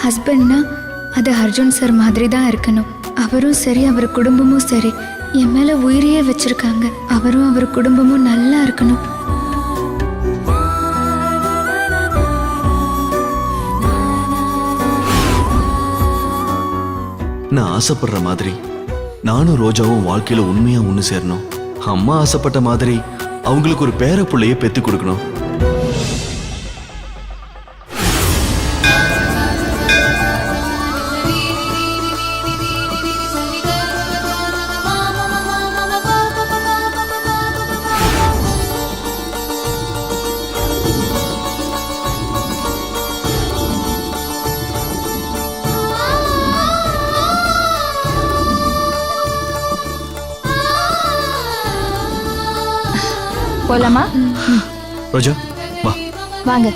ஹஸ்பண்ட்னா அது அர்ஜுன் சார் மாதிரி தான் இருக்கணும். அவரும் சரி, அவர் குடும்பமும் சரி, என் மேல உயிரையே வச்சிருக்காங்க. அவரும் அவர் குடும்பமும் நல்லா இருக்கணும். நான் ஆசைப்படுற மாதிரி நானும் ரோஜாவும் வாழ்க்கையில உண்மையா ஒண்ணு சேரணும். அம்மா ஆசைப்பட்ட மாதிரி அவங்களுக்கு ஒரு பேர பிள்ளைய பெத்து கொடுக்கணும். போலாமா? ரோஜா வா. வாங்க.